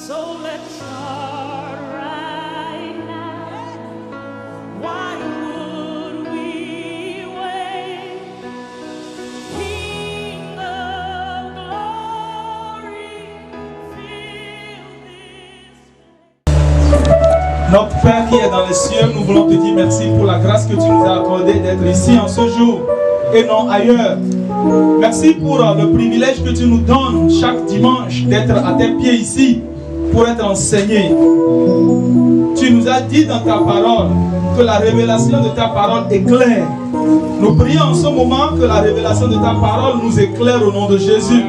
So let's start right now. Why would we wait? King of glory, fill this place. Notre Père qui est dans les cieux, nous voulons te dire merci pour la grâce que tu nous as accordée d'être ici en ce jour et non ailleurs. Merci pour le privilège que tu nous donnes chaque dimanche d'être à tes pieds ici pour être enseigné. Tu nous as dit dans ta parole que la révélation de ta parole éclaire. Nous prions en ce moment que la révélation de ta parole nous éclaire au nom de Jésus.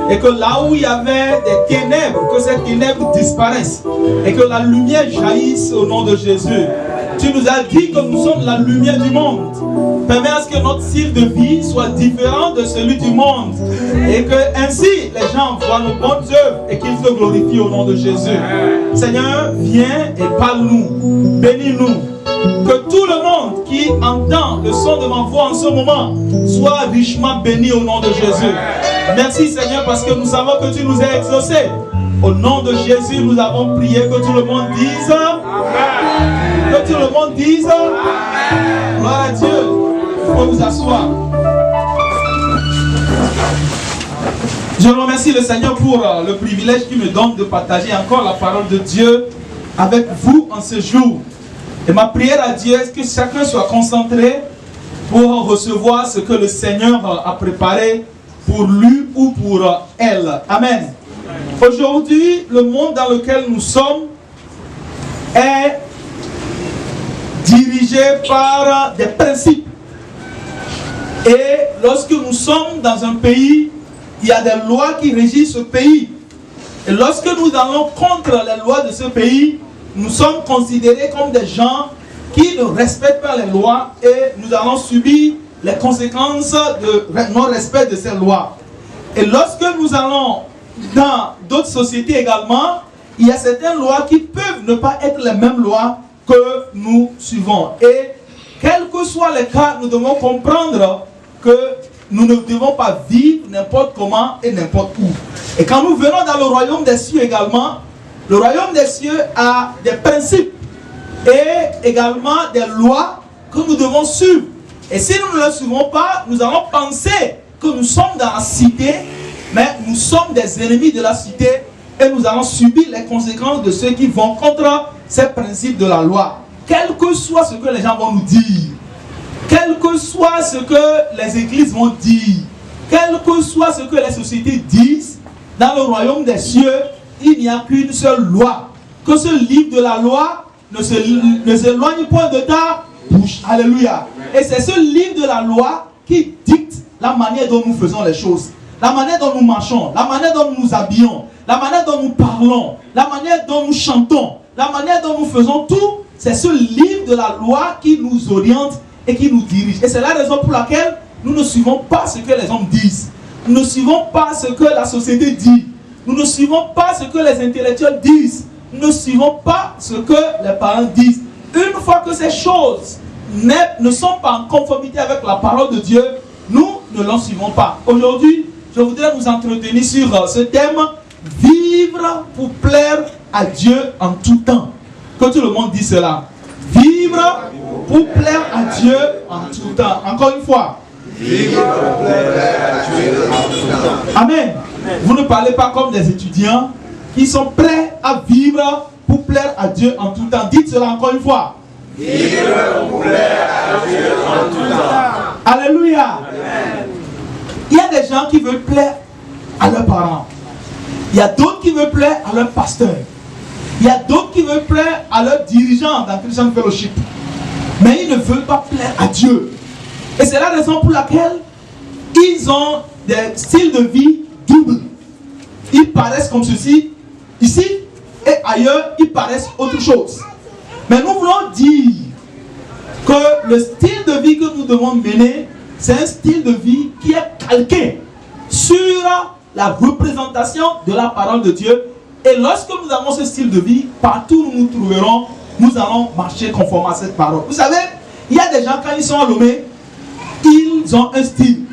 Et que là où il y avait des ténèbres, que ces ténèbres disparaissent. Et que la lumière jaillisse au nom de Jésus. Tu nous as dit que nous sommes la lumière du monde. Permets à ce que notre style de vie soit différent de celui du monde. Et que ainsi les gens voient nos bonnes œuvres et qu'ils te glorifient au nom de Jésus. Seigneur, viens et parle-nous. Bénis-nous. Que tout le monde qui entend le son de ma voix en ce moment soit richement béni au nom de Jésus. Merci Seigneur parce que nous savons que tu nous as exaucés. Au nom de Jésus, nous avons prié que tout le monde dise Amen. Que tout le monde dise Amen. Gloire à Dieu. Il faut vous asseoir. Je remercie le Seigneur pour le privilège qu'il me donne de partager encore la parole de Dieu avec vous en ce jour. Et ma prière à Dieu est que chacun soit concentré pour recevoir ce que le Seigneur a préparé pour lui ou pour elle. Amen. Aujourd'hui, le monde dans lequel nous sommes est dirigé par des principes. Et lorsque nous sommes dans un pays, il y a des lois qui régissent ce pays. Et lorsque nous allons contre les lois de ce pays, nous sommes considérés comme des gens qui ne respectent pas les lois et nous allons subir les conséquences de non-respect de ces lois. Et lorsque nous allons dans d'autres sociétés également, il y a certaines lois qui peuvent ne pas être les mêmes lois que nous suivons. Et quel que soit le cas, nous devons comprendre que nous ne devons pas vivre n'importe comment et n'importe où. Et quand nous venons dans le royaume des cieux également, le royaume des cieux a des principes et également des lois que nous devons suivre. Et si nous ne les suivons pas, nous allons penser que nous sommes dans la cité, mais nous sommes des ennemis de la cité et nous allons subir les conséquences de ceux qui vont contre ces principes de la loi. Quel que soit ce que les gens vont nous dire, quel que soit ce que les églises vont dire, quel que soit ce que les sociétés disent, dans le royaume des cieux, il n'y a qu'une seule loi. Que ce livre de la loi ne s'éloigne point de ta bouche. Alléluia. Et c'est ce livre de la loi qui dicte la manière dont nous faisons les choses. La manière dont nous marchons, la manière dont nous nous habillons, la manière dont nous parlons, la manière dont nous chantons, la manière dont nous faisons tout. C'est ce livre de la loi qui nous oriente et qui nous dirige. Et c'est la raison pour laquelle nous ne suivons pas ce que les hommes disent. Nous ne suivons pas ce que la société dit. Nous ne suivons pas ce que les intellectuels disent. Nous ne suivons pas ce que les parents disent. Une fois que ces choses ne sont pas en conformité avec la parole de Dieu, nous ne l'en suivons pas. Aujourd'hui, je voudrais nous entretenir sur ce thème, vivre pour plaire à Dieu en tout temps. Que tout le monde dise cela. Vivre pour plaire à Dieu en tout temps. Encore une fois. Vivre pour plaire à Dieu en tout temps. Amen. Vous ne parlez pas comme des étudiants qui sont prêts à vivre pour plaire à Dieu en tout temps. Dites cela encore une fois. Vivre pour plaire à Dieu en tout temps. Alléluia. Amen. Il y a des gens qui veulent plaire à leurs parents. Il y a d'autres qui veulent plaire à leur pasteur. Il y a d'autres qui veulent plaire à leurs dirigeants dans Christian Fellowship. Mais ils ne veulent pas plaire à Dieu. Et c'est la raison pour laquelle ils ont des styles de vie doubles. Ils paraissent comme ceci, ici, et ailleurs, ils paraissent autre chose. Mais nous voulons dire que le style de vie que nous devons mener, c'est un style de vie qui est calqué sur la représentation de la parole de Dieu. Et lorsque nous avons ce style de vie, partout où nous nous trouverons, nous allons marcher conformément à cette parole. Vous savez, il y a des gens, quand ils sont à Lomé, ils ont un style.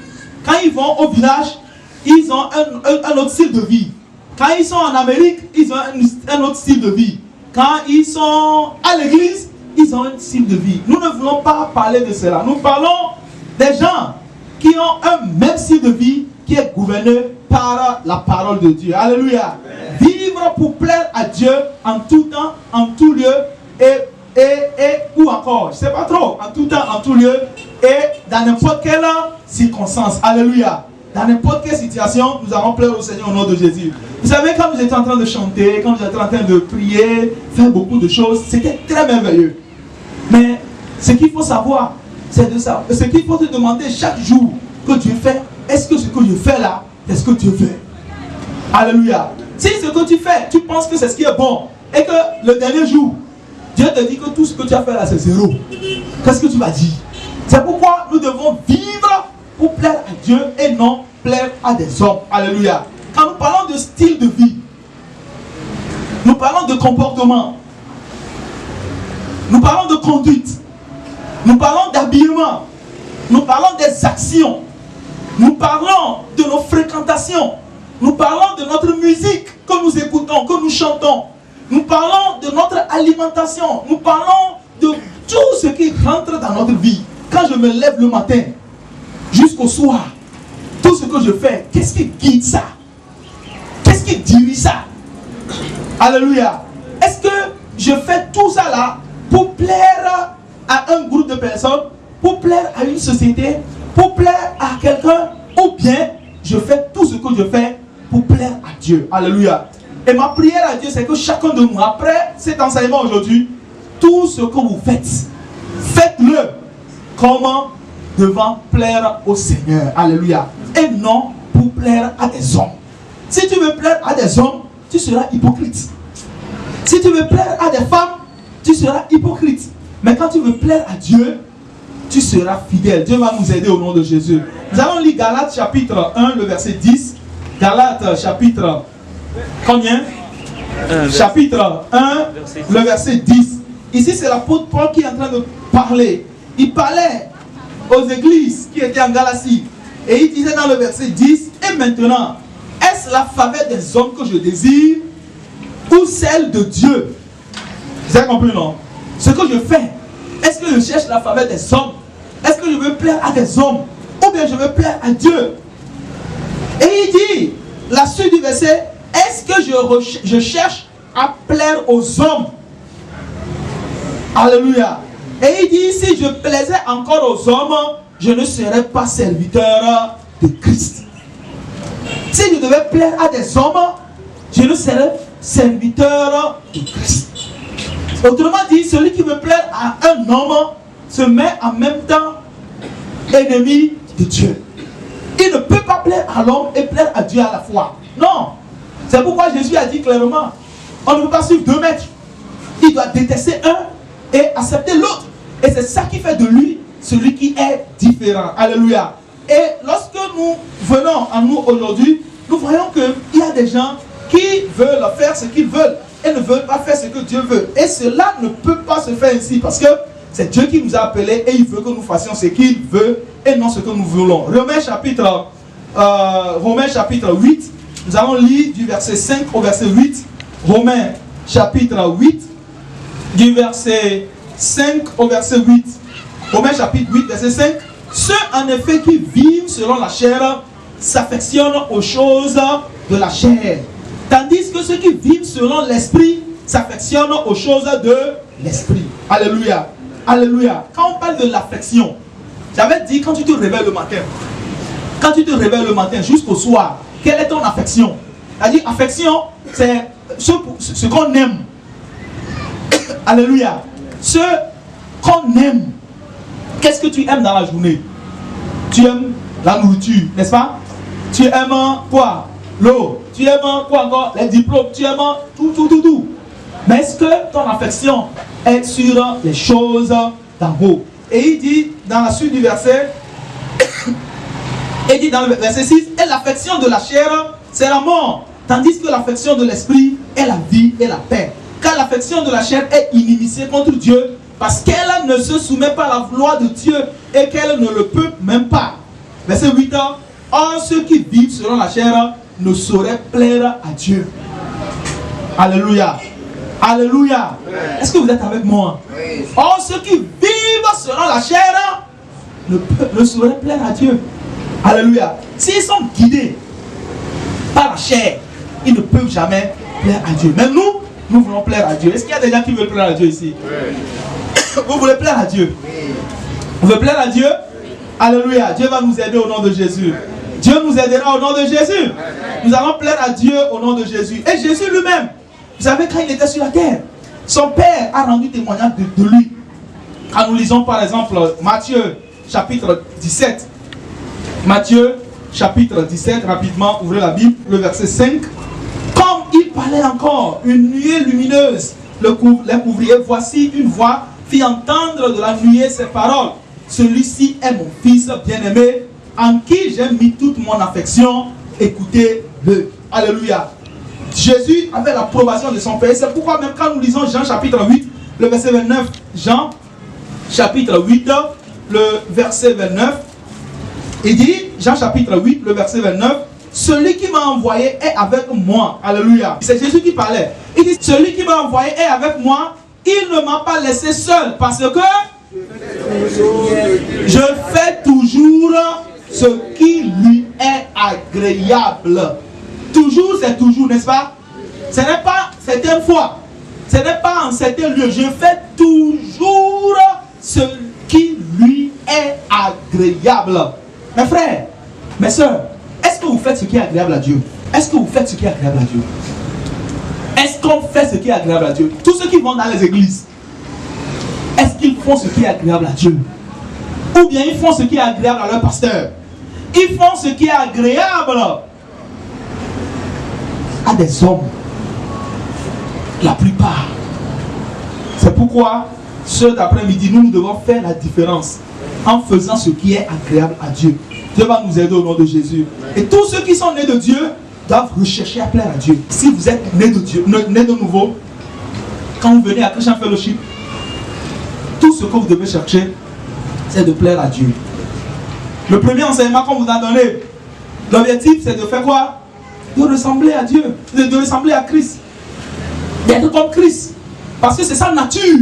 Quand ils vont au village, ils ont un autre style de vie. Quand ils sont en Amérique, ils ont un autre style de vie. Quand ils sont à l'église, ils ont un style de vie. Nous ne voulons pas parler de cela. Nous parlons des gens qui ont un même style de vie qui est gouverné par la parole de Dieu. Alléluia. Vivre pour plaire à Dieu en tout temps, en tout lieu et ou encore, je ne sais pas trop, en tout temps, en tout lieu et dans n'importe quelle circonstance. Alléluia. Dans n'importe quelle situation, nous allons plaire au Seigneur au nom de Jésus. Vous savez, quand vous étiez en train de chanter, quand vous étiez en train de prier, faire beaucoup de choses, c'était très merveilleux. Mais ce qu'il faut savoir, c'est de ça. Ce qu'il faut se demander chaque jour que Dieu fait, est-ce que ce que je fais là, c'est ce que Dieu fait? Alléluia. Si ce que tu fais, tu penses que c'est ce qui est bon, et que le dernier jour, Dieu te dit que tout ce que tu as fait là, c'est zéro, qu'est-ce que tu vas dire? C'est pourquoi nous devons vivre pour plaire à Dieu et non plaire à des hommes. Alléluia. Quand nous parlons de style de vie, nous parlons de comportement, nous parlons de conduite, nous parlons d'habillement, nous parlons des actions, nous parlons de nos fréquentations, nous parlons de notre musique que nous écoutons, que nous chantons, nous parlons de notre alimentation, nous parlons de tout ce qui rentre dans notre vie. Quand je me lève le matin jusqu'au soir, tout ce que je fais, qu'est-ce qui guide ça? Qu'est-ce qui dirige ça? Alléluia. Est-ce que je fais tout ça là pour plaire à un groupe de personnes, pour plaire à une société, pour plaire à quelqu'un, ou bien je fais tout ce que je fais pour plaire à Dieu? Alléluia. Et ma prière à Dieu, c'est que chacun de nous, après cet enseignement aujourd'hui, tout ce que vous faites, faites-le comment? Devant plaire au Seigneur. Alléluia. Et non pour plaire à des hommes. Si tu veux plaire à des hommes, tu seras hypocrite. Si tu veux plaire à des femmes, tu seras hypocrite. Mais quand tu veux plaire à Dieu, tu seras fidèle. Dieu va nous aider au nom de Jésus. Nous allons lire Galates chapitre 1, le verset 10. Galates chapitre combien? Chapitre 1, le verset 10. Ici, c'est l'apôtre Paul qui est en train de parler. Il parlait aux églises qui étaient en Galatie. Et il disait dans le verset 10, et maintenant, est-ce la faveur des hommes que je désire ou celle de Dieu? Vous avez compris, non? Ce que je fais, est-ce que je cherche la faveur des hommes? Est-ce que je veux plaire à des hommes? Ou bien je veux plaire à Dieu? Et il dit, la suite du verset, est-ce que je cherche à plaire aux hommes? Alléluia. Et il dit, si je plaisais encore aux hommes, je ne serais pas serviteur de Christ. Si je devais plaire à des hommes, je ne serais serviteur de Christ. Autrement dit, celui qui veut plaire à un homme se met en même temps ennemi de Dieu. Il ne peut pas plaire à l'homme et plaire à Dieu à la fois. Non. C'est pourquoi Jésus a dit clairement, on ne peut pas suivre 2 maîtres. Il doit détester un et accepter l'autre. Et c'est ça qui fait de lui celui qui est différent. Alléluia. Et lorsque nous venons à nous aujourd'hui, nous voyons qu'il y a des gens qui veulent faire ce qu'ils veulent et ne veulent pas faire ce que Dieu veut. Et cela ne peut pas se faire ainsi parce que c'est Dieu qui nous a appelés et il veut que nous fassions ce qu'il veut et non ce que nous voulons. Romains chapitre 8, nous allons lire du verset 5 au verset 8. Romains chapitre 8, du verset 5 au verset 8. Romains chapitre 8, verset 5. Ceux en effet qui vivent selon la chair s'affectionnent aux choses de la chair. Tandis que ceux qui vivent selon l'esprit s'affectionnent aux choses de l'esprit. Alléluia. Alléluia. Quand on parle de l'affection, j'avais dit quand tu te réveilles le matin, quand tu te réveilles le matin jusqu'au soir, quelle est ton affection? C'est-à-dire, affection, c'est ce qu'on aime. Alléluia. Ce qu'on aime. Qu'est-ce que tu aimes dans la journée? Tu aimes la nourriture, n'est-ce pas? Tu aimes quoi? L'eau. Tu aimes quoi encore? Les diplômes. Tu aimes tout. Mais est-ce que ton affection est sur les choses d'en haut? Et il dit dans la suite du verset, il dit dans le verset 6, et l'affection de la chair, c'est la mort, tandis que l'affection de l'esprit est la vie et la paix. Car l'affection de la chair est inimitié contre Dieu, parce qu'elle ne se soumet pas à la loi de Dieu et qu'elle ne le peut même pas. Verset 8, or ceux qui vivent selon la chair ne sauraient plaire à Dieu. Alléluia. Alléluia. Est-ce que vous êtes avec moi? Or ceux qui vivent selon la chair ne sauraient plaire à Dieu. Alléluia. S'ils sont guidés par la chair, ils ne peuvent jamais plaire à Dieu. Même nous, nous voulons plaire à Dieu. Est-ce qu'il y a des gens qui veulent plaire à Dieu ici? Vous voulez plaire à Dieu? Vous voulez plaire à Dieu? Alléluia. Dieu va nous aider au nom de Jésus. Dieu nous aidera au nom de Jésus. Nous allons plaire à Dieu au nom de Jésus. Et Jésus lui-même, vous savez, quand il était sur la terre, son Père a rendu témoignage de lui. Quand nous lisons par exemple Matthieu chapitre 17. Matthieu chapitre 17, rapidement, ouvrez la Bible, le verset 5. Comme il parlait encore, une nuée lumineuse les couvrit. Voici une voix fit entendre de la nuée ces paroles. Celui-ci est mon fils bien-aimé, en qui j'ai mis toute mon affection. Écoutez-le. Alléluia. Jésus avait l'approbation de son Père. C'est pourquoi même quand nous lisons Jean chapitre 8, le verset 29, Jean chapitre 8, le verset 29, il dit, Jean chapitre 8, le verset 29, celui qui m'a envoyé est avec moi. Alléluia. C'est Jésus qui parlait. Il dit, celui qui m'a envoyé est avec moi. Il ne m'a pas laissé seul parce que je fais toujours ce qui lui est agréable. Toujours, c'est toujours, n'est-ce pas? Ce n'est pas certaines fois. Ce n'est pas en certains lieux. Je fais toujours ce qui lui est agréable. Mes frères, mes soeurs, est-ce que vous faites ce qui est agréable à Dieu? Est-ce que vous faites ce qui est agréable à Dieu? Est-ce qu'on fait ce qui est agréable à Dieu? Tous ceux qui vont dans les églises, est-ce qu'ils font ce qui est agréable à Dieu? Ou bien ils font ce qui est agréable à leur pasteur? Ils font ce qui est agréable à des hommes. La plupart. C'est pourquoi, ce d'après-midi, nous devons faire la différence en faisant ce qui est agréable à Dieu. Dieu va nous aider au nom de Jésus. Et tous ceux qui sont nés de Dieu doivent rechercher à plaire à Dieu. Si vous êtes nés de Dieu, nés de nouveau, quand vous venez à Christian Fellowship, tout ce que vous devez chercher, c'est de plaire à Dieu. Le premier enseignement qu'on vous a donné, l'objectif c'est de faire quoi? De ressembler à Dieu, de ressembler à Christ, d'être comme Christ, parce que c'est sa nature.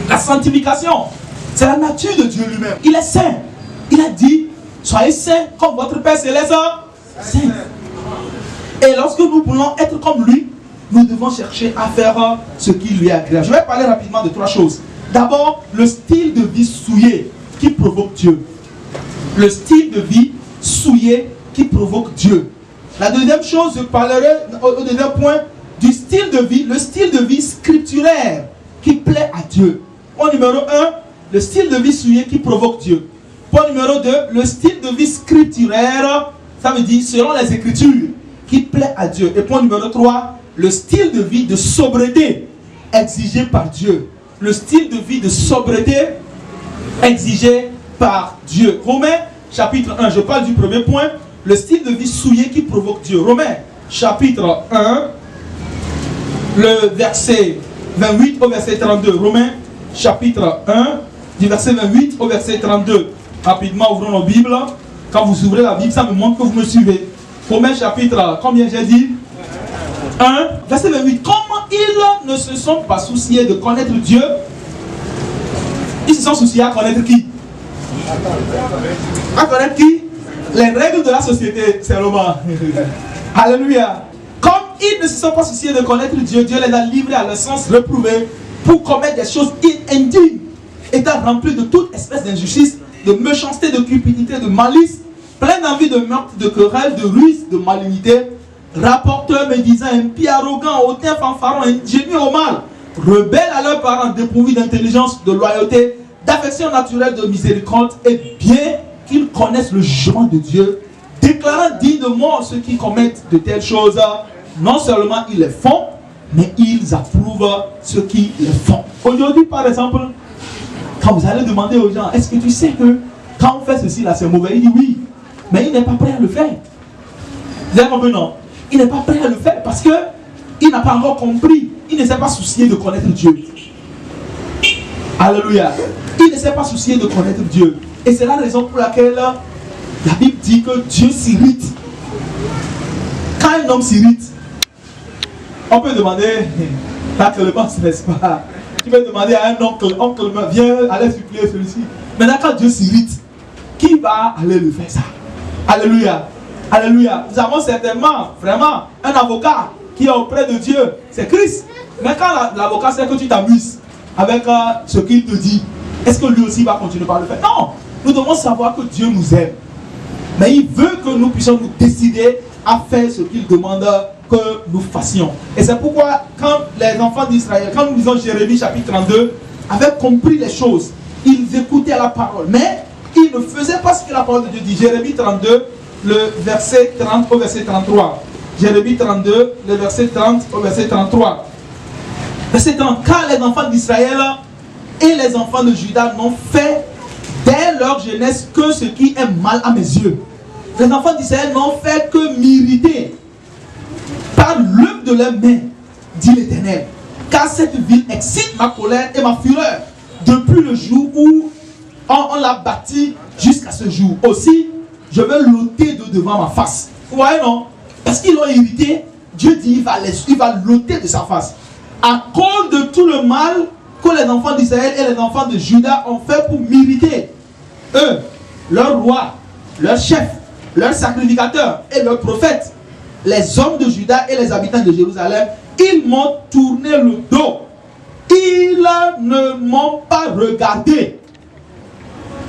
La sanctification, c'est la nature de Dieu lui-même. Il est saint. Il a dit, soyez saints comme votre Père Céleste saint. Et lorsque nous voulons être comme lui, nous devons chercher à faire ce qui lui est agréable. Je vais parler rapidement de trois choses. D'abord, le style de vie souillé qui provoque Dieu. Le style de vie souillé qui provoque Dieu. La deuxième chose, je parlerai au deuxième point du style de vie, le style de vie scripturaire qui plaît à Dieu. Point numéro 1, le style de vie souillé qui provoque Dieu. Point numéro 2, le style de vie scripturaire, ça veut dire selon les Écritures, qui plaît à Dieu. Et point numéro 3, le style de vie de sobriété exigé par Dieu. Le style de vie de sobriété exigé par Dieu. Romains chapitre 1, je parle du premier point, le style de vie souillé qui provoque Dieu. Romains chapitre 1, le verset 28 au verset 32. Romains chapitre 1, du verset 28 au verset 32. Rapidement, ouvrons nos Bibles. Quand vous ouvrez la Bible, ça me montre que vous me suivez. Romains chapitre, combien j'ai dit? 1, verset 28. Comment ils ne se sont pas souciés de connaître Dieu? Ils se sont souciés à connaître qui? À connaître qui? Les règles de la société, c'est le moment. Alléluia. Comme ils ne se sont pas souciés de connaître Dieu, Dieu les a livrés à leur sens reprouvé pour commettre des choses indignes, étant remplis de toute espèce d'injustice, de méchanceté, de cupidité, de malice, plein d'envie, de meurtre, de querelle, de ruse, de malignité, rapporteurs, médisants, impies, arrogants, hautains, fanfarons, ingénieux au mal, rebelles à leurs parents, dépourvus d'intelligence, de loyauté, d'affection naturelle, de miséricorde, et bien qu'ils connaissent le jugement de Dieu, déclarant dignes de mort ceux qui commettent de telles choses, non seulement ils les font, mais ils approuvent ceux qui les font. Aujourd'hui, par exemple, Quand vous allez demander aux gens, est-ce que tu sais que quand on fait ceci là, c'est mauvais? Il dit oui, mais il n'est pas prêt à le faire. Vous avez compris, non? Il n'est pas prêt à le faire parce que il n'a pas encore compris. Il ne s'est pas soucié de connaître Dieu. Alléluia. Il ne s'est pas soucié de connaître Dieu. Et c'est la raison pour laquelle la Bible dit que Dieu s'irrite. Quand un homme s'irrite, on peut demander, actuellement, n'est-ce pas? Tu peux demander à un oncle, viens aller supplier celui-ci. Maintenant, quand Dieu s'irrite, qui va aller le faire ça? Alléluia. Alléluia. Nous avons certainement, vraiment, un avocat qui est auprès de Dieu. C'est Christ. Mais quand l'avocat sait que tu t'amuses avec ce qu'il te dit, est-ce que lui aussi va continuer par le faire? Non. Nous devons savoir que Dieu nous aime. Mais il veut que nous puissions nous décider à faire ce qu'il demande que nous fassions. Et c'est pourquoi quand les enfants d'Israël, quand nous lisons Jérémie chapitre 32, avaient compris les choses, ils écoutaient la parole. Mais ils ne faisaient pas ce que la parole de Dieu dit. Jérémie 32, le verset 30 au verset 33. Jérémie 32, le verset 30 au verset 33. Verset 30. Car les enfants d'Israël et les enfants de Juda n'ont fait dès leur jeunesse que ce qui est mal à mes yeux. Les enfants d'Israël n'ont fait que m'irriter par l'œuvre de leurs mains, dit l'Éternel. Car cette ville excite ma colère et ma fureur depuis le jour où on l'a bâtie jusqu'à ce jour. Aussi, je vais l'ôter de devant ma face. Vous voyez, non? Parce qu'ils l'ont irrité, Dieu dit il va l'ôter de sa face. À cause de tout le mal que les enfants d'Israël et les enfants de Juda ont fait pour m'irriter. Eux, leur roi, leur chef, leur sacrificateur et leur prophète, les hommes de Juda et les habitants de Jérusalem, ils m'ont tourné le dos. Ils ne m'ont pas regardé.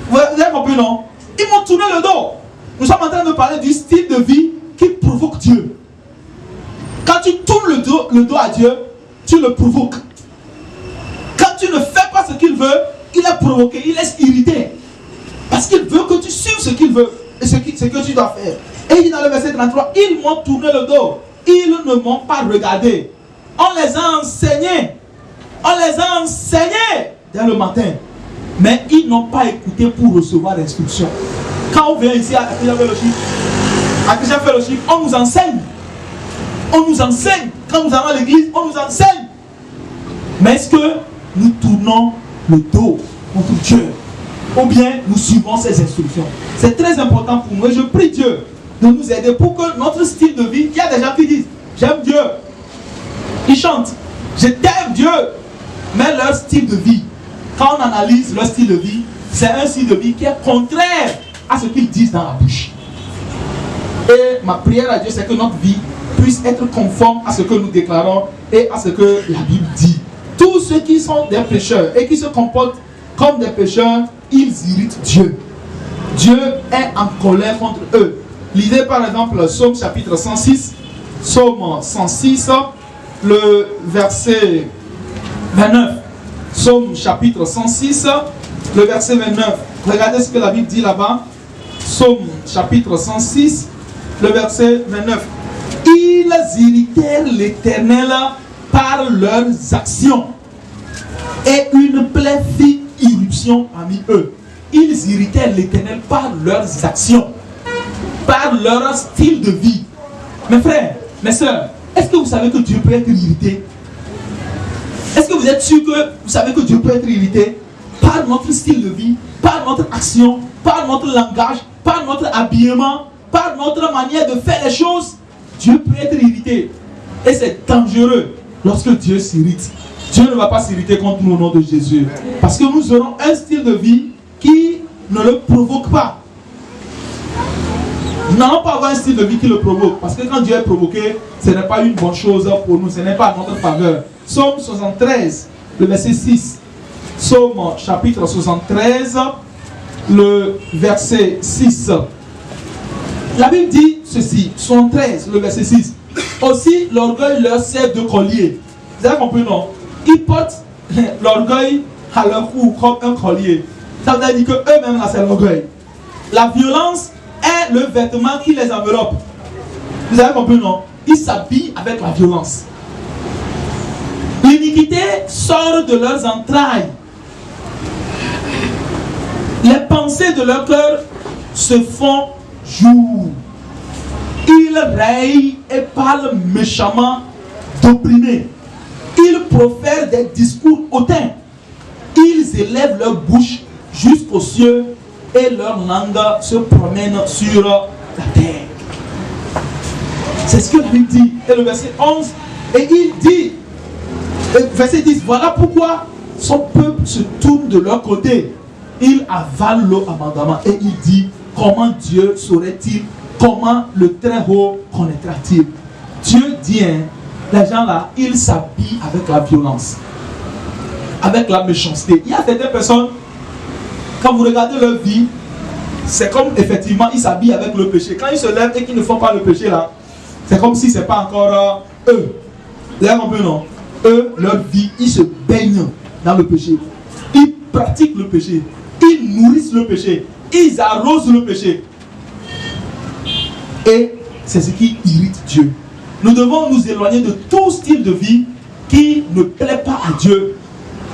Vous avez compris, non? Ils m'ont tourné le dos. Nous sommes en train de parler du style de vie qui provoque Dieu. Quand tu tournes le dos à Dieu, tu le provoques. Quand tu ne fais pas ce qu'il veut, il est provoqué, il est irrité. Parce qu'il veut que tu suives ce qu'il veut et ce que tu dois faire. Et il dit dans le verset 33, ils m'ont tourné le dos. Ils ne m'ont pas regardé. On les a enseignés. On les a enseignés dès le matin. Mais ils n'ont pas écouté pour recevoir l'instruction. Quand on vient ici à Christian Fellowship, on nous enseigne. On nous enseigne. Quand nous allons à l'église, on nous enseigne. Mais est-ce que nous tournons le dos contre Dieu? Ou bien nous suivons ses instructions? C'est très important pour nous. Et je prie Dieu de nous aider pour que notre style de vie, il y a des gens qui disent, j'aime Dieu. Ils chantent, je t'aime Dieu. Mais leur style de vie, quand on analyse leur style de vie, c'est un style de vie qui est contraire à ce qu'ils disent dans la bouche. Et ma prière à Dieu, c'est que notre vie puisse être conforme à ce que nous déclarons et à ce que la Bible dit. Tous ceux qui sont des pécheurs et qui se comportent comme des pécheurs, ils irritent Dieu. Dieu est en colère contre eux. Lisez par exemple le Psaume chapitre 106, Psaume 106, le verset 29. Psaume chapitre 106, le verset 29. Regardez ce que la Bible dit là-bas. Psaume chapitre 106, le verset 29. Ils irritèrent l'Éternel par leurs actions, et une plaie fit irruption parmi eux. Ils irritèrent l'Éternel par leurs actions, par leur style de vie. Mes frères, mes soeurs, est-ce que vous savez que Dieu peut être irrité? Est-ce que vous êtes sûr que vous savez que Dieu peut être irrité par notre style de vie, par notre action, par notre langage, par notre habillement, par notre manière de faire les choses? Dieu peut être irrité. Et c'est dangereux lorsque Dieu s'irrite. Dieu ne va pas s'irriter contre nous au nom de Jésus. Parce que nous aurons un style de vie qui ne le provoque pas. Nous n'allons pas avoir un style de vie qui le provoque. Parce que quand Dieu est provoqué, ce n'est pas une bonne chose pour nous. Ce n'est pas à notre faveur. Psaume 73, le verset 6. Psaume chapitre 73, le verset 6. La Bible dit ceci, 73, le verset 6. Aussi, l'orgueil leur sert de collier. Vous avez compris, non? Ils portent l'orgueil à leur cou comme un collier. Ça veut dire qu'eux-mêmes, là, c'est l'orgueil. La violence est le vêtement qui les enveloppe. Vous avez compris, non? Ils s'habillent avec la violence. L'iniquité sort de leurs entrailles. pensées de leur cœur se font jour. Ils rayent et parlent méchamment d'opprimés. Ils profèrent des discours hautains. Ils élèvent leur bouche jusqu'aux cieux et leur langue se promène sur la terre. C'est ce que la Bible dit. Et le verset 11, et il dit, verset 10, voilà pourquoi son peuple se tourne de leur côté. Il avale l'eau abondamment. Et il dit, comment Dieu saurait-il, comment le Très-Haut connaîtra-t-il? Dieu dit, hein, les gens là, ils s'habillent avec la violence, avec la méchanceté. Il y a certaines personnes, quand vous regardez leur vie, c'est comme effectivement ils s'habillent avec le péché. Quand ils se lèvent et qu'ils ne font pas le péché là, c'est comme si ce n'est pas encore eux. Là un peu non. Eux, leur vie, ils se baignent dans le péché. Ils pratiquent le péché. Ils nourrissent le péché. Ils arrosent le péché. Et c'est ce qui irrite Dieu. Nous devons nous éloigner de tout style de vie qui ne plaît pas à Dieu.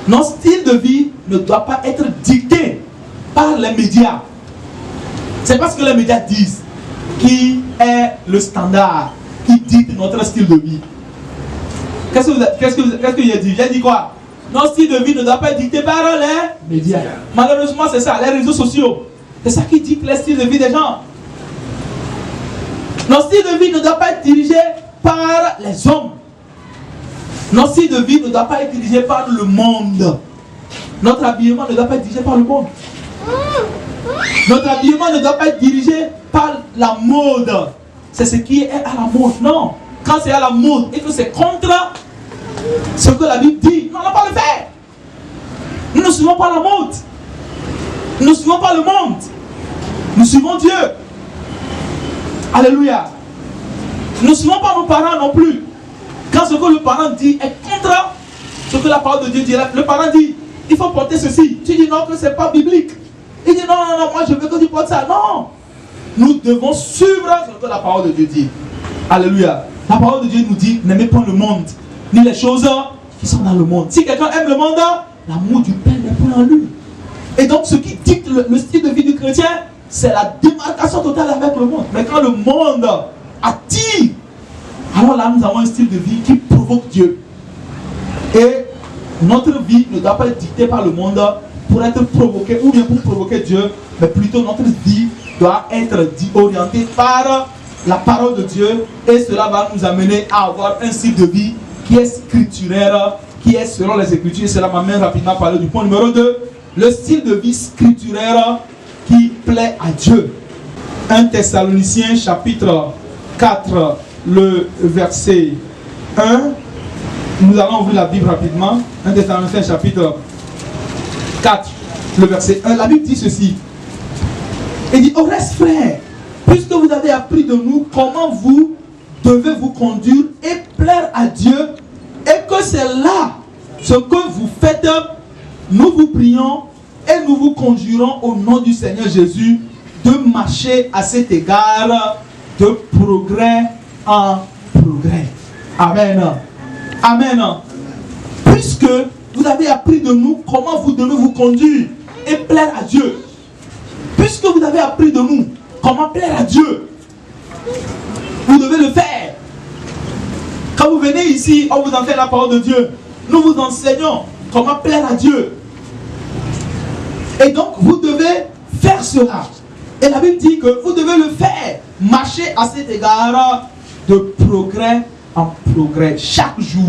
Notre style de vie ne doit pas être dicté par les médias. C'est parce que les médias disent qui est le standard qui dicte notre style de vie. Qu'est-ce que j'ai dit? J'ai dit quoi? Notre style de vie ne doit pas être dicté par les médias. Malheureusement, c'est ça, les réseaux sociaux. C'est ça qui dicte le style de vie des gens. Notre style de vie ne doit pas être dirigé par les hommes. Notre style de vie ne doit pas être dirigé par le monde. Notre habillement ne doit pas être dirigé par le monde. Notre habillement ne doit pas être dirigé par la mode. C'est ce qui est à la mode. Non. Quand c'est à la mode et que c'est contre ce que la Bible dit, non, on n'a pas le faire. Nous ne suivons pas la mode. Nous ne suivons pas le monde. Nous suivons Dieu. Alléluia. Nous ne suivons pas nos parents non plus. Quand ce que le parent dit est contre ce que la parole de Dieu dit, le parent dit, il faut porter ceci. Tu dis non, que ce n'est pas biblique. Il dit non, non, non, moi je veux que tu portes ça. Non. Nous devons suivre ce que la parole de Dieu dit. Alléluia. La parole de Dieu nous dit, n'aimez pas le monde, ni les choses qui sont dans le monde. Si quelqu'un aime le monde, l'amour du Père n'est pas en lui. Et donc ce qui dicte le style de vie du chrétien, c'est la démarcation totale avec le monde. Mais quand le monde attire, alors là nous avons un style de vie qui provoque Dieu. Et notre vie ne doit pas être dictée par le monde pour être provoquée ou bien pour provoquer Dieu, mais plutôt notre vie doit être orientée par la parole de Dieu, et cela va nous amener à avoir un style de vie qui est scripturaire, qui est selon les Écritures. Et cela m'amène rapidement à parler du point numéro 2, le style de vie scripturaire qui plaît à Dieu. 1 Thessaloniciens chapitre 4, le verset 1. Nous allons ouvrir la Bible rapidement. 1 Thessaloniciens chapitre 4, le verset 1. La Bible dit ceci. Il dit, au reste frères, puisque vous avez appris de nous comment vous devez vous conduire et plaire à Dieu, et que c'est là ce que vous faites, nous vous prions et nous vous conjurons au nom du Seigneur Jésus de marcher à cet égard de progrès en progrès. Amen. Amen. Puisque vous avez appris de nous comment vous devez vous conduire et plaire à Dieu. Puisque vous avez appris de nous comment plaire à Dieu, vous devez le faire. Quand vous venez ici, on vous enseigne la parole de Dieu. Nous vous enseignons comment plaire à Dieu. Et donc, vous devez faire cela. Et la Bible dit que vous devez le faire. Marcher à cet égard de progrès en progrès, chaque jour.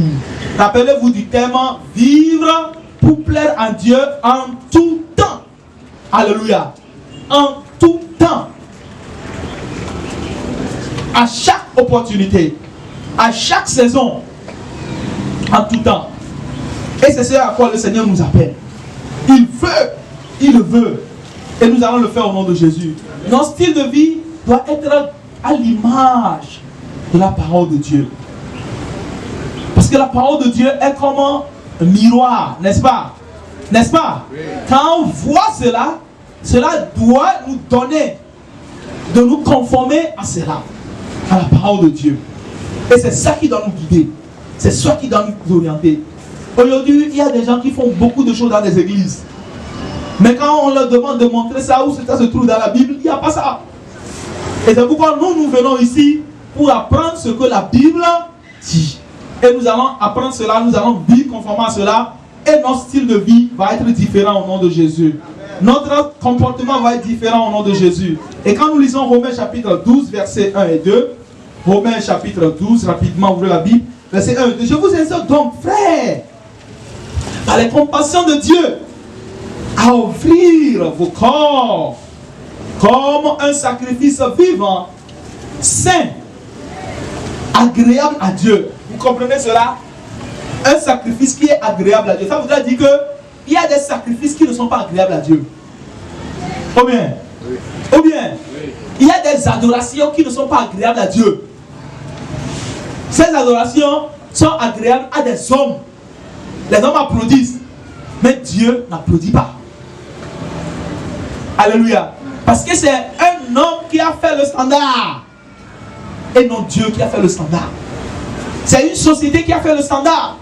Rappelez-vous du thème, vivre pour plaire à Dieu en tout temps. Alléluia. En tout temps. À chaque opportunité, à chaque saison, en tout temps. Et c'est ce à quoi le Seigneur nous appelle. Il veut, il le veut. Et nous allons le faire au nom de Jésus. Notre style de vie doit être à l'image de la parole de Dieu. Parce que la parole de Dieu est comme un miroir, n'est-ce pas? N'est-ce pas? Oui. Quand on voit cela, cela doit nous donner de nous conformer à cela, à la parole de Dieu. Et c'est ça qui doit nous guider. C'est ça qui doit nous orienter. Aujourd'hui, il y a des gens qui font beaucoup de choses dans les églises. Mais quand on leur demande de montrer ça, où ça se trouve dans la Bible, il n'y a pas ça. Et c'est pourquoi nous venons ici pour apprendre ce que la Bible dit. Et nous allons apprendre cela, nous allons vivre conformément à cela. Et notre style de vie va être différent au nom de Jésus. Notre comportement va être différent au nom de Jésus. Et quand nous lisons Romains chapitre 12, versets 1 et 2, Romains chapitre 12, rapidement ouvrez la Bible, verset 1 et 2. Je vous exhorte donc, frères, par les compassions de Dieu, à offrir vos corps comme un sacrifice vivant, saint, agréable à Dieu. Vous comprenez cela? Un sacrifice qui est agréable à Dieu. Ça voudrait dire qu'il y a des sacrifices qui ne sont pas agréables à Dieu. Ou bien, oui. Ou bien, oui. Il y a des adorations qui ne sont pas agréables à Dieu. Ces adorations sont agréables à des hommes. Les hommes applaudissent, mais Dieu n'applaudit pas. Alléluia. Parce que c'est un homme qui a fait le standard et non Dieu qui a fait le standard. C'est une société qui a fait le standard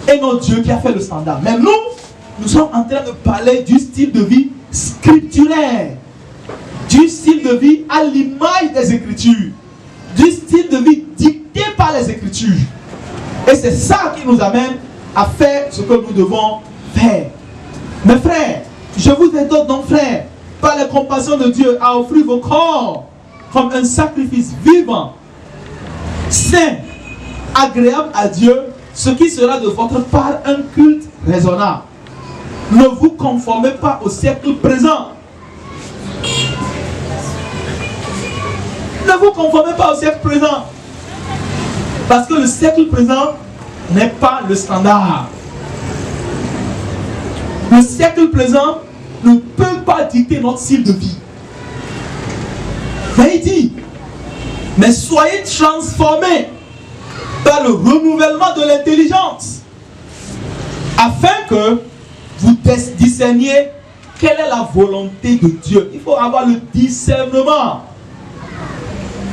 et non Dieu qui a fait le standard. Mais nous sommes en train de parler du style de vie scripturaire, du style de vie à l'image des Écritures, du style de vie dicté par les Écritures. Et c'est ça qui nous amène à faire ce que nous devons faire. Mes frères, je vous exhorte donc, frères, par la compassion de Dieu, à offrir vos corps comme un sacrifice vivant, saint, agréable à Dieu, ce qui sera de votre part un culte raisonnable. Ne vous conformez pas au siècle présent. Ne vous conformez pas au siècle présent. Parce que le siècle présent n'est pas le standard. Le siècle présent ne peut pas dicter notre style de vie. Mais il dit, mais soyez transformés par le renouvellement de l'intelligence, afin que vous discerniez quelle est la volonté de Dieu. Il faut avoir le discernement.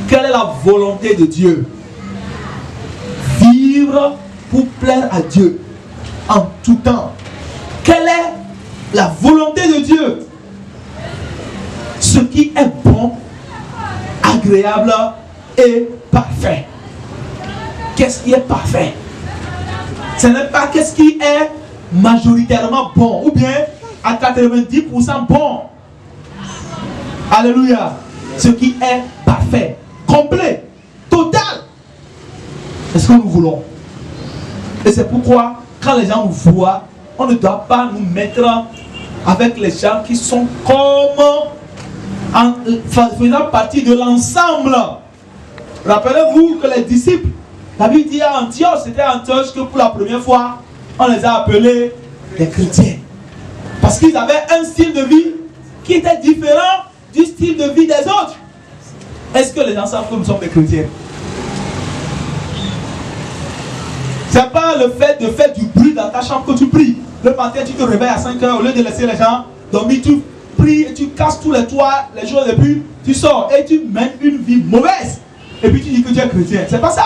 Quelle est la volonté de Dieu? Vivre pour plaire à Dieu en tout temps. Quelle est la volonté de Dieu? Ce qui est bon, agréable et parfait. Qu'est-ce qui est parfait? Ce n'est pas qu'est-ce qui est majoritairement bon ou bien à 90% bon. Alléluia. Ce qui est parfait, complet, total. C'est ce que nous voulons. Et c'est pourquoi quand les gens nous voient, on ne doit pas nous mettre avec les gens qui sont comme en faisant partie de l'ensemble. Rappelez-vous que les disciples, la Bible dit à Antioche, c'était à Antioche que pour la première fois, on les a appelés des chrétiens. Parce qu'ils avaient un style de vie qui était différent du style de vie des autres. Est-ce que les gens savent que nous sommes des chrétiens? C'est pas le fait de faire du bruit dans ta chambre que tu pries. Le matin, tu te réveilles à 5 heures, au lieu de laisser les gens dormir, tu pries et tu casses tous les toits les jours et puis tu sors et tu mènes une vie mauvaise. Et puis tu dis que tu es chrétien. C'est pas ça.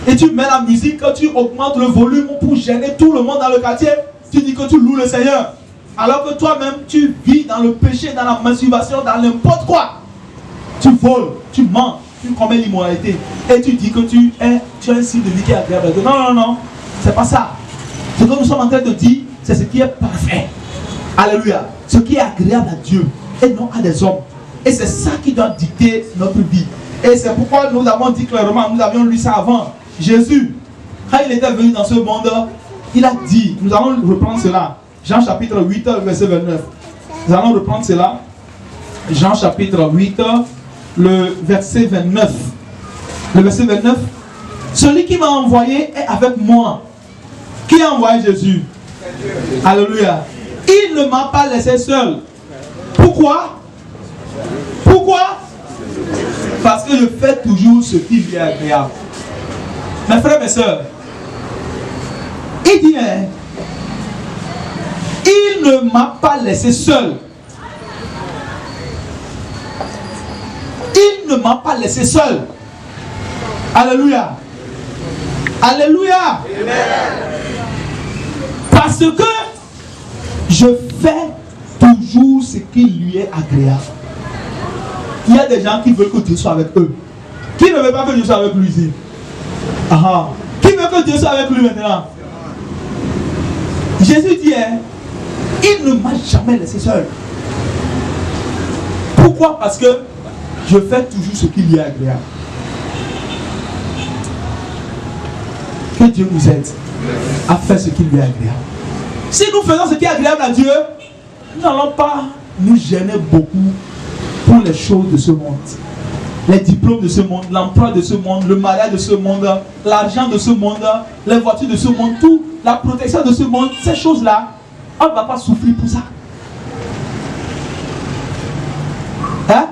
Et tu mets la musique, tu augmentes le volume pour gêner tout le monde dans le quartier. Tu dis que tu loues le Seigneur. Alors que toi-même, tu vis dans le péché, dans la masturbation, dans n'importe quoi. Tu voles, tu mens, tu commets l'immoralité. Et tu dis que tu as un style de vie qui est agréable. Non, non, non. C'est pas ça. Ce que nous sommes en train de dire, c'est ce qui est parfait. Alléluia. Ce qui est agréable à Dieu et non à des hommes. Et c'est ça qui doit dicter notre vie. Et c'est pourquoi nous avons dit clairement, nous avions lu ça avant. Jésus, quand il était venu dans ce monde, il a dit, nous allons reprendre cela. Jean chapitre 8, verset 29. Nous allons reprendre cela. Jean chapitre 8, le verset 29. Le verset 29. Celui qui m'a envoyé est avec moi. Qui a envoyé Jésus? Alléluia. Il ne m'a pas laissé seul. Pourquoi? Pourquoi? Parce que je fais toujours ce qui lui est agréable. Mes frères, mes soeurs, il dit, hein, il ne m'a pas laissé seul. Il ne m'a pas laissé seul. Alléluia. Alléluia. Amen. Parce que je fais toujours ce qui lui est agréable. Il y a des gens qui veulent que Dieu soit avec eux. Qui ne veut pas que Dieu soit avec lui ici? Qui veut que Dieu soit avec lui maintenant? Jésus dit, il ne m'a jamais laissé seul. Pourquoi? Parce que je fais toujours ce qui lui est agréable. Que Dieu nous aide à faire ce qui lui est agréable. Si nous faisons ce qui est agréable à Dieu, nous n'allons pas nous gêner beaucoup pour les choses de ce monde. Les diplômes de ce monde, l'emploi de ce monde, le mariage de ce monde, l'argent de ce monde, les voitures de ce monde, tout, la protection de ce monde, ces choses-là, on ne va pas souffrir pour ça. Hein?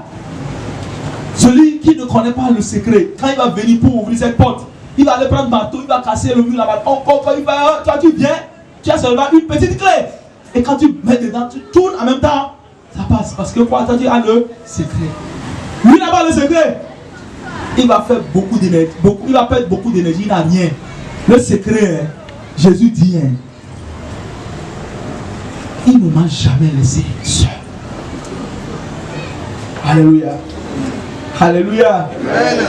Celui qui ne connaît pas le secret, quand il va venir pour ouvrir cette porte, il va aller prendre le marteau, il va casser le mur là-bas. Toi tu viens, tu as seulement une petite clé. Et quand tu mets dedans, tu tournes en même temps, ça passe. Parce que quoi, toi tu as le secret. Lui n'a pas le secret. Il va faire beaucoup d'énergie, il va perdre beaucoup d'énergie, il n'a rien. Le secret, Jésus dit, il ne m'a jamais laissé seul. Alléluia. Alléluia. Amen.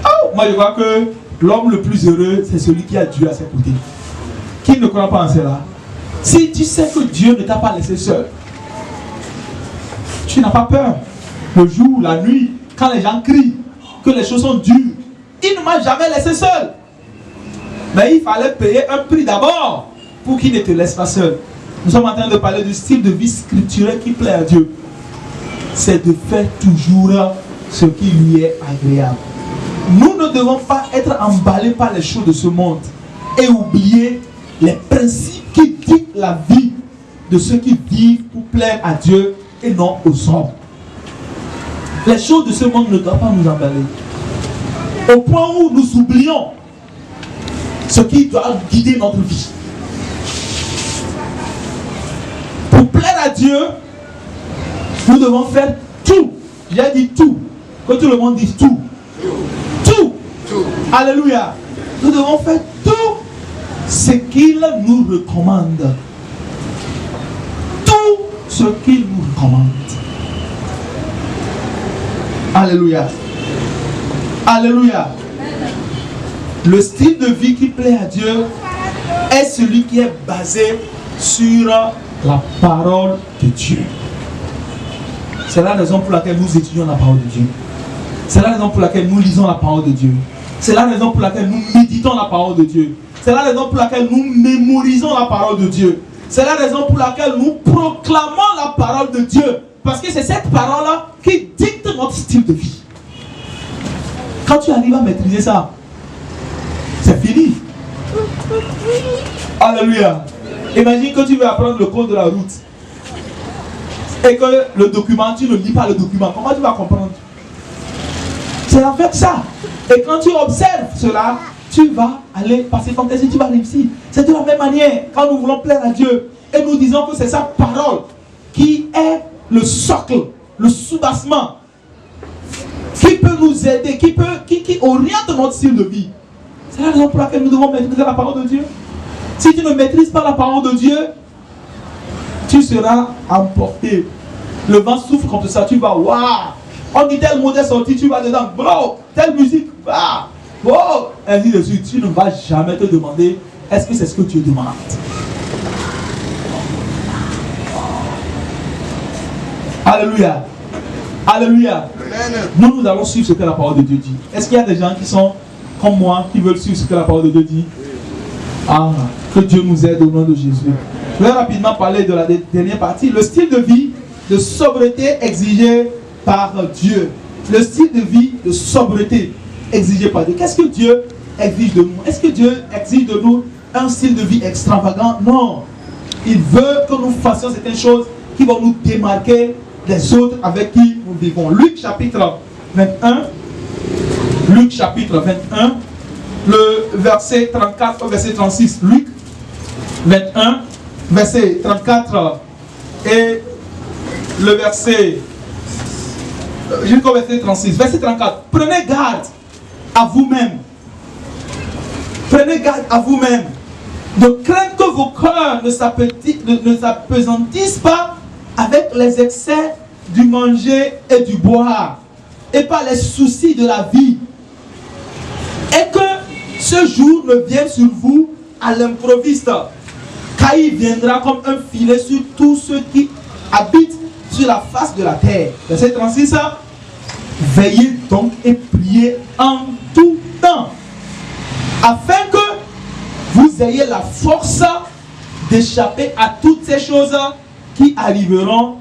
Oh, moi je crois que l'homme le plus heureux, c'est celui qui a Dieu à ses côtés. Qui ne croit pas en cela? Si tu sais que Dieu ne t'a pas laissé seul, tu n'as pas peur. Le jour, la nuit, quand les gens crient que les choses sont dures, il ne m'a jamais laissé seul. Mais il fallait payer un prix d'abord pour qu'il ne te laisse pas seul. Nous sommes en train de parler du style de vie scripturel qui plaît à Dieu. C'est de faire toujours ce qui lui est agréable. Nous ne devons pas être emballés par les choses de ce monde et oublier les principes qui dictent la vie de ceux qui vivent pour plaire à Dieu et non aux hommes. Les choses de ce monde ne doivent pas nous emballer. Au point où nous oublions ce qui doit guider notre vie. Pour plaire à Dieu, nous devons faire tout. J'ai dit tout. Que tout le monde dise tout. Tout. Alléluia. Nous devons faire tout ce qu'il nous recommande. Tout ce qu'il nous recommande. Alléluia. Alléluia. Le style de vie qui plaît à Dieu est celui qui est basé sur la parole de Dieu. C'est la raison pour laquelle nous étudions la parole de Dieu. C'est la raison pour laquelle nous lisons la parole de Dieu. C'est la raison pour laquelle nous méditons la parole de Dieu. C'est la raison pour laquelle nous mémorisons la parole de Dieu. C'est la raison pour laquelle nous proclamons la parole de Dieu. Parce que c'est cette parole-là qui dicte notre style de vie. Quand tu arrives à maîtriser ça, c'est fini. Alléluia. Imagine que tu veux apprendre le code de la route. Et que le document, tu ne lis pas le document. Comment tu vas comprendre? C'est en fait ça. Et quand tu observes cela, tu vas aller passer ton test et tu vas réussir. C'est de la même manière quand nous voulons plaire à Dieu. Et nous disons que c'est sa parole qui est le socle, le soubassement, qui peut nous aider, qui oriente notre style de vie. C'est la raison pour laquelle nous devons maîtriser la parole de Dieu. Si tu ne maîtrises pas la parole de Dieu, tu seras emporté. Le vent souffle comme ça, tu vas, waouh! On dit tel mot est sorti, tu vas dedans, bro, telle musique, bah, oh, ainsi de suite. Tu ne vas jamais te demander, est-ce que c'est ce que tu demandes? Alléluia. Alléluia. Nous allons suivre ce que la parole de Dieu dit. Est-ce qu'il y a des gens qui sont comme moi, qui veulent suivre ce que la parole de Dieu dit? Ah, que Dieu nous aide au nom de Jésus. Je vais rapidement parler de la dernière partie. Le style de vie de sobriété exigé par Dieu. Le style de vie de sobriété exigé par Dieu. Qu'est-ce que Dieu exige de nous? Est-ce que Dieu exige de nous un style de vie extravagant? Non. Il veut que nous fassions certaines choses qui vont nous démarquer des autres avec qui nous vivons. Luc chapitre 21. Luc chapitre 21. Le verset 34 au verset 36. Luc 21, verset 34 et le verset jusqu'au verset 36. Verset 34. Prenez garde à vous-même. Prenez garde à vous-même. de craindre que vos cœurs ne s'apesantissent pas avec les excès du manger et du boire, et par les soucis de la vie, et que ce jour ne vienne sur vous à l'improviste, car il viendra comme un filet sur tous ceux qui habitent sur la face de la terre. Verset 36. Veillez donc et priez en tout temps, afin que vous ayez la force d'échapper à toutes ces choses qui arriveront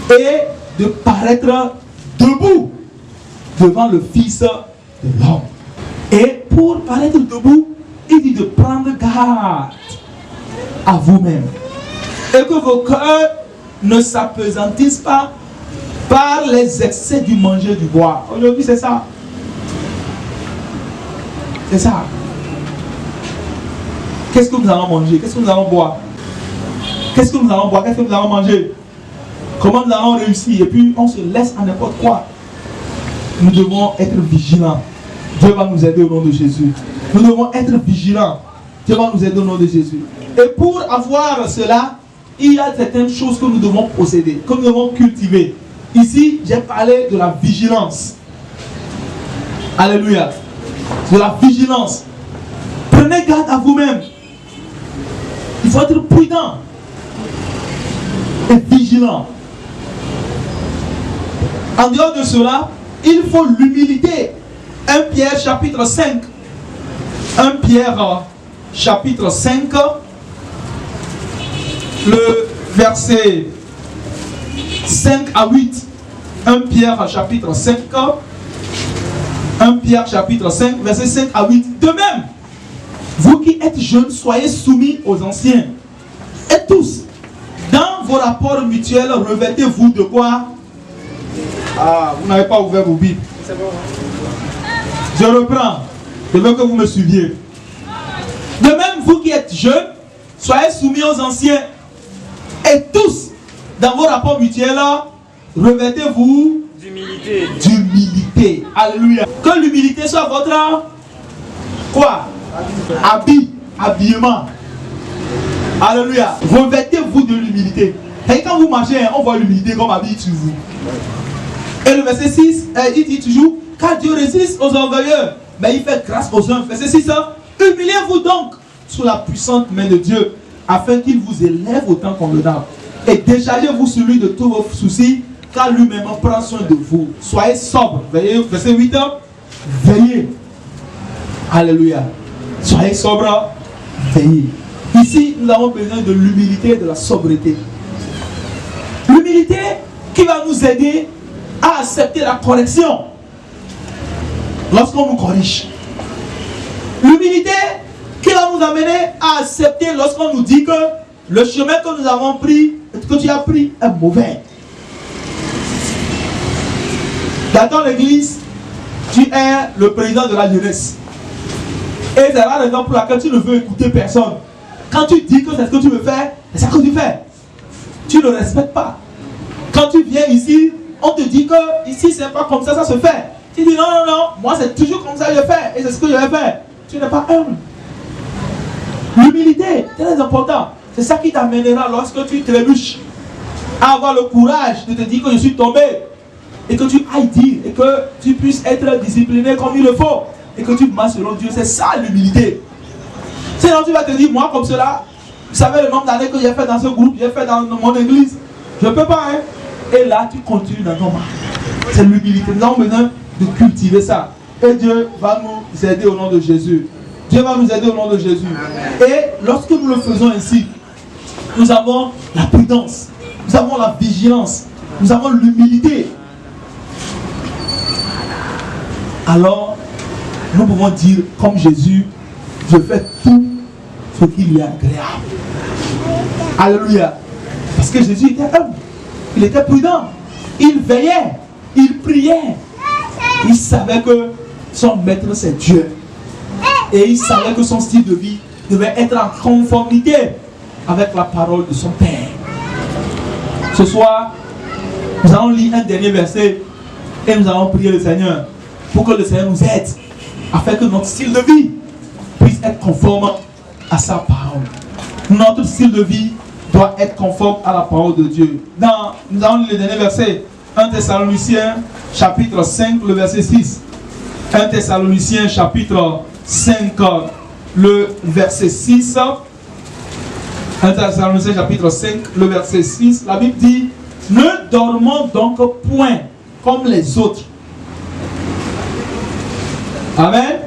et de paraître debout devant le Fils de l'homme. Et pour paraître debout, il dit de prendre garde à vous-même et que vos cœurs ne s'apesantissent pas par les excès du manger et du boire. Aujourd'hui, c'est ça. C'est ça. Qu'est-ce que nous allons manger? Qu'est-ce que nous allons boire? Qu'est-ce que nous allons boire? Qu'est-ce que nous allons manger? Comment nous allons réussir? Et puis on se laisse à n'importe quoi. Nous devons être vigilants. Dieu va nous aider au nom de Jésus. Nous devons être vigilants. Dieu va nous aider au nom de Jésus. Et pour avoir cela, il y a certaines choses que nous devons posséder, que nous devons cultiver. Ici, j'ai parlé de la vigilance. Alléluia. De la vigilance. Prenez garde à vous-même. Il faut être prudent et vigilant. En dehors de cela, il faut l'humilité. 1 Pierre chapitre 5. 1 Pierre chapitre 5. Le verset 5 à 8. 1 Pierre chapitre 5. 1 Pierre chapitre 5, verset 5 à 8. De même, vous qui êtes jeunes, soyez soumis aux anciens. Et tous, dans vos rapports mutuels, revêtez-vous de quoi? Ah, vous n'avez pas ouvert vos Bibles. Je reprends. Je veux que vous me suiviez. De même, vous qui êtes jeunes, soyez soumis aux anciens. Et tous, dans vos rapports mutuels, revêtez-vous d'humilité. D'humilité. Alléluia. Que l'humilité soit votre quoi? Habillement. Alléluia. Revêtez-vous de l'humilité. Et quand vous marchez, on voit l'humilité comme habille sur vous. Et le verset 6, il dit toujours, car Dieu résiste aux orgueilleux, mais il fait grâce aux humbles. Verset 6, humiliez-vous donc sous la puissante main de Dieu, afin qu'il vous élève au temps convenable. Et déchargez-vous sur lui de tous vos soucis, car lui-même prend soin de vous. Soyez sobre. Veillez, verset 8, veillez. Alléluia. Soyez sobre, veillez. Ici, nous avons besoin de l'humilité et de la sobriété. L'humilité qui va nous aider à accepter la correction lorsqu'on nous corrige. L'humilité qui va nous amener à accepter lorsqu'on nous dit que le chemin que nous avons pris, que tu as pris, est mauvais. Dans ton église, tu es le président de la jeunesse. Et c'est la raison pour laquelle tu ne veux écouter personne. Quand tu dis que c'est ce que tu veux faire, c'est ce que tu fais. Tu ne respectes pas. Quand tu viens ici, on te dit que ici c'est pas comme ça, ça se fait. Tu dis non, non, non, moi c'est toujours comme ça que je fais et c'est ce que je vais faire. Tu n'es pas humble. L'humilité, c'est très important. C'est ça qui t'amènera lorsque tu trébuches à avoir le courage de te dire que je suis tombé et que tu ailles dire et que tu puisses être discipliné comme il le faut et que tu marches selon Dieu. C'est ça l'humilité. Sinon tu vas te dire, moi comme cela, vous savez le nombre d'années que j'ai fait dans ce groupe, j'ai fait dans mon église, je ne peux pas, hein. Et là tu continues dans ton mal. C'est l'humilité. Nous avons besoin de cultiver ça. Et Dieu va nous aider au nom de Jésus. Dieu va nous aider au nom de Jésus. Et lorsque nous le faisons ainsi, nous avons la prudence, nous avons la vigilance, nous avons l'humilité. Alors, nous pouvons dire comme Jésus, je fais tout ce qui lui est agréable. Alléluia. Parce que Jésus était humble, il était prudent, il veillait, il priait. Il savait que son maître c'est Dieu. Et il savait que son style de vie devait être en conformité avec la parole de son Père. Ce soir, nous allons lire un dernier verset et nous allons prier le Seigneur pour que le Seigneur nous aide afin que notre style de vie puisse être conforme à sa parole. Notre style de vie doit être conforme à la parole de Dieu. Nous allons lire le dernier verset. 1 Thessaloniciens chapitre 5, le verset 6. 1 Thessaloniciens chapitre 5, le verset 6. 1 Thessaloniciens chapitre 5, le verset 6. La Bible dit: ne dormons donc point comme les autres. Amen.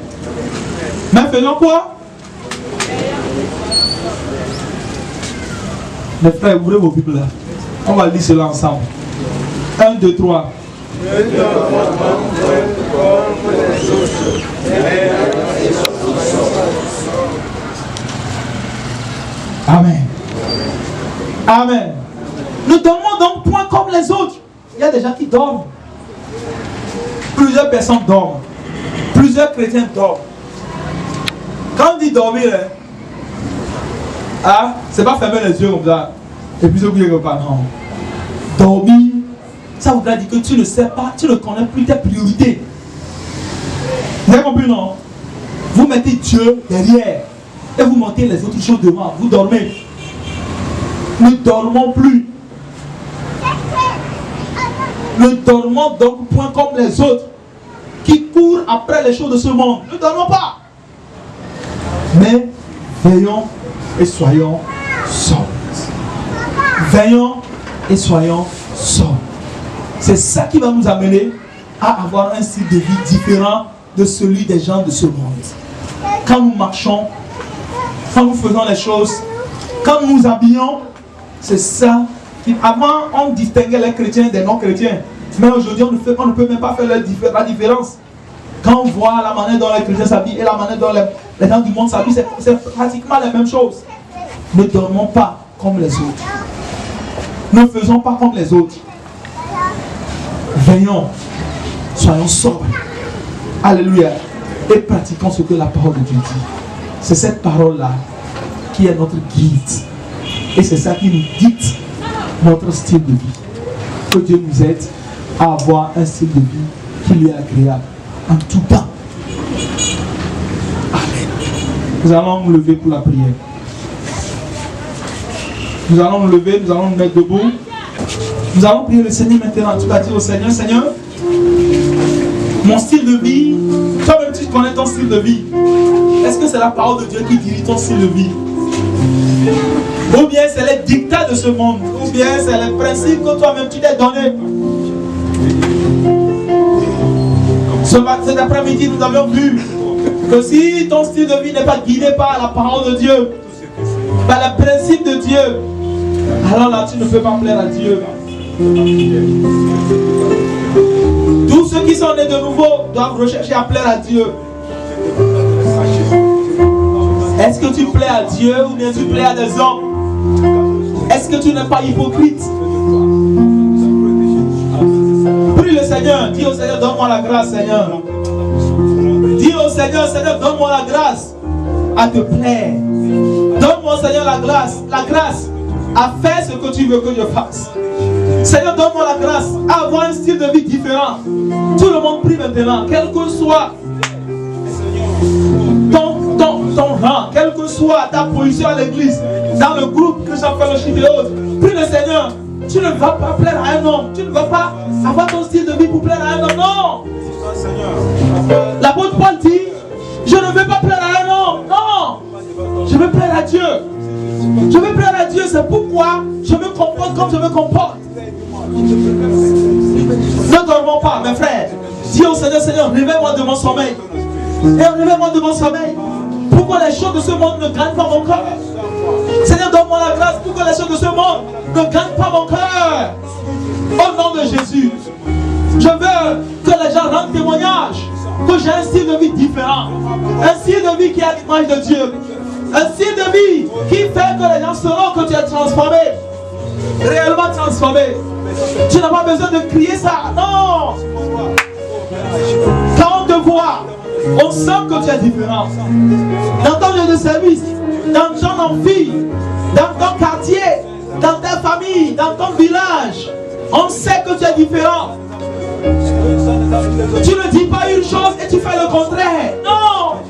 Mais faisons quoi? Les frères, ouvrez vos Bibles là. On va lire cela ensemble. 1, 2, 3. Amen. Amen. Ne dormons donc point comme les autres. Il y a des gens qui dorment. Plusieurs personnes dorment. Plusieurs chrétiens dorment. Quand on dit dormir, c'est pas fermer les yeux comme ça et puis se coucher comme ça. Non. Dormir, ça voudrait dire que tu ne sais pas, tu ne connais plus tes priorités. Vous avez compris, non? Vous mettez Dieu derrière et vous montez les autres choses devant. Vous dormez. Ne dormons plus. Ne dormons donc point comme les autres qui courent après les choses de ce monde. Ne dormons pas. Mais veillons et soyons sobres. Veillons et soyons sobres. C'est ça qui va nous amener à avoir un style de vie différent de celui des gens de ce monde. Quand nous marchons, quand nous faisons les choses, quand nous nous habillons, c'est ça. Avant, on distinguait les chrétiens des non-chrétiens. Mais aujourd'hui, on ne peut même pas faire la différence. Quand on voit la manière dont les chrétiens s'habillent et la manière dont les gens du monde s'habillent, c'est pratiquement la même chose. Ne dormons pas comme les autres. Ne faisons pas comme les autres. Veillons, soyons sobres. Alléluia. Et pratiquons ce que la parole de Dieu dit. C'est cette parole-là qui est notre guide. Et c'est ça qui nous dicte notre style de vie. Que Dieu nous aide à avoir un style de vie qui lui est agréable en tout temps. Amen. Nous allons nous lever pour la prière. Nous allons nous lever, nous allons nous mettre debout. Nous allons prier le Seigneur maintenant. Tu vas dire au Seigneur: Seigneur, mon style de vie, toi-même tu connais ton style de vie. Est-ce que c'est la parole de Dieu qui dirige ton style de vie? Ou bien c'est les dictats de ce monde? Ou bien c'est les principes que toi-même tu t'es donné? Cet après-midi, nous avions vu que si ton style de vie n'est pas guidé par la parole de Dieu, par les principes de Dieu, alors là tu ne peux pas plaire à Dieu. Tous ceux qui sont nés de nouveau doivent rechercher à plaire à Dieu. Est-ce que tu plais à Dieu ou bien tu plais à des hommes? Est-ce que tu n'es pas hypocrite? Prie le Seigneur, dis au Seigneur: donne-moi la grâce, Seigneur. Dis au Seigneur: Seigneur, donne-moi la grâce à te plaire. Donne-moi, Seigneur, la grâce à faire ce que tu veux que je fasse. Seigneur, donne-moi la grâce à avoir un style de vie différent. Tout le monde prie maintenant, quel que soit ton rang, quelle que soit ta position à l'église, dans le groupe que j'appelle le chiffre et autres. Prie le Seigneur. Tu ne vas pas plaire à un homme. Tu ne vas pas avoir ton style de vie pour plaire à un homme. Non. L'apôtre Paul dit: je ne veux pas plaire à un homme. Non. Je veux plaire à Dieu. Je veux plaire à Dieu. C'est pourquoi je me comporte comme je me comporte. Ne dormons pas, mes frères. Dis au Seigneur: Seigneur, réveille-moi de mon sommeil. Et réveille-moi de mon sommeil. Pourquoi les choses de ce monde ne gagnent pas mon cœur? Seigneur, donne-moi la grâce pour que les choses de ce monde ne gagnent pas mon cœur. Au nom de Jésus, je veux que les gens rendent témoignage que j'ai un style de vie différent. Un style de vie qui est à l'image de Dieu. Un style de vie qui fait que les gens sauront que tu es transformé. Réellement transformé. Tu n'as pas besoin de crier ça. Non. Quand on te voit, on sent que tu es différent. Dans ton lieu de service, dans ton amphi, dans ton quartier, dans ta famille, dans ton village, on sait que tu es différent. Tu ne dis pas une chose et tu fais le contraire. Non.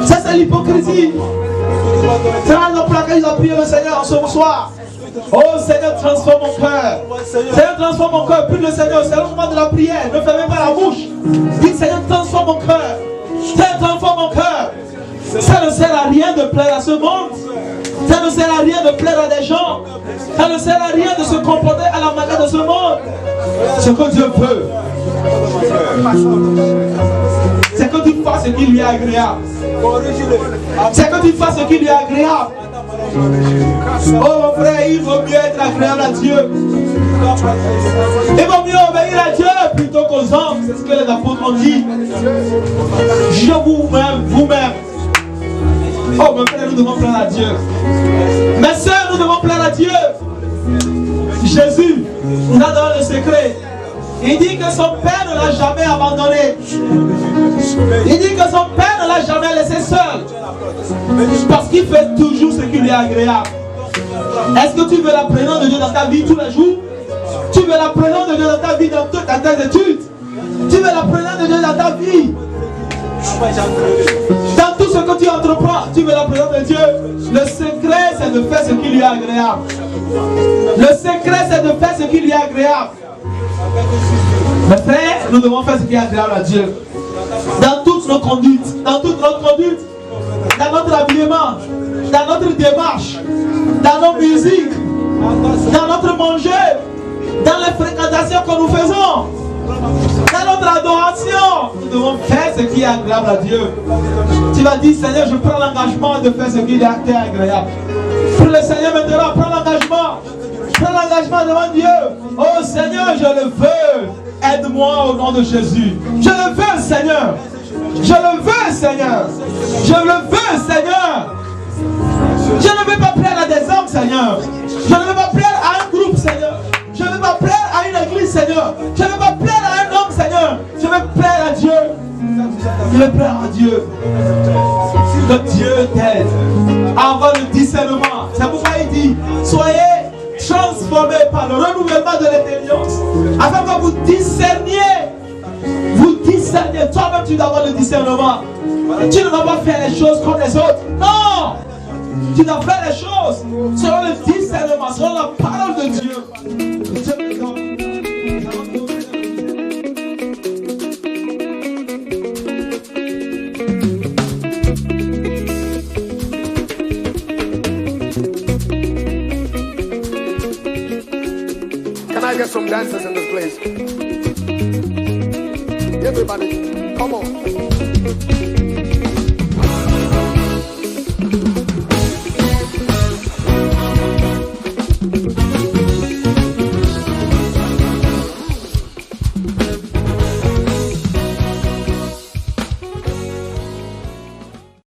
Ça, c'est l'hypocrisie. C'est la raison pour laquelle il a prié le Seigneur ce soir. Oh Seigneur, transforme mon cœur. Seigneur, transforme mon cœur. Prie le Seigneur. C'est le moment de la prière. Ne fermez pas la bouche. Dis Seigneur, transforme mon cœur. Seigneur, transforme mon cœur. Ça ne sert à rien de plaire à ce monde. Ça ne sert à rien de plaire à des gens. Ça ne sert à rien de se comporter à la manière de ce monde. Ce que Dieu veut, c'est que tu fasses ce qui lui est agréable. C'est que tu fasses ce qui lui est agréable. Oh mon frère, il vaut mieux être agréable à Dieu. Il vaut mieux obéir à Dieu plutôt qu'aux hommes. C'est ce que les apôtres ont dit. Je vous-même. Oh mon frère, nous devons plaire à Dieu. Mes soeurs, nous devons plaire à Dieu. Jésus nous a donné le secret. Il dit que son Père ne l'a jamais abandonné. Il dit que son Père ne l'a jamais laissé seul. Parce qu'il fait toujours ce qui lui est agréable. Est-ce que tu veux la présence de Dieu dans ta vie tous les jours? Tu veux la présence de Dieu dans ta vie dans toutes tes études? Tu veux la présence de Dieu dans ta vie? Dans tout ce que tu entreprends, tu veux la présence de Dieu. Le secret, c'est de faire ce qui lui est agréable. Le secret, c'est de faire ce qui lui est agréable. Mes frères, nous devons faire ce qui est agréable à Dieu. Dans toutes nos conduites, dans notre habillement, dans notre démarche, dans nos musiques, dans notre manger, dans les fréquentations que nous faisons, dans notre adoration, nous devons faire ce qui est agréable à Dieu. Tu vas dire, Seigneur, je prends l'engagement de faire ce qui est agréable. Pour le Seigneur maintenant, prends l'engagement. Prends l'engagement devant Dieu. Oh Seigneur, je le veux. Aide-moi au nom de Jésus. Je le veux, Seigneur. Je le veux, Seigneur. Je le veux, Seigneur. Je ne veux pas plaire à des hommes, Seigneur. Je ne veux pas plaire à un groupe, Seigneur. Je ne veux pas plaire à une église, Seigneur. Je ne veux pas plaire à un homme, Seigneur. Je veux plaire à Dieu. Je veux plaire à Dieu. Que Dieu t'aide à avoir le discernement. C'est pourquoi il dit, soyez transformés par le renouvellement de l'intelligence, afin que vous discerniez. Toi-même tu dois avoir le discernement. Tu ne vas pas faire les choses comme les autres. Non! Tu dois faire les choses selon le discernement, selon la parole de Dieu. Can I get some dancers in this place? Everybody, come on.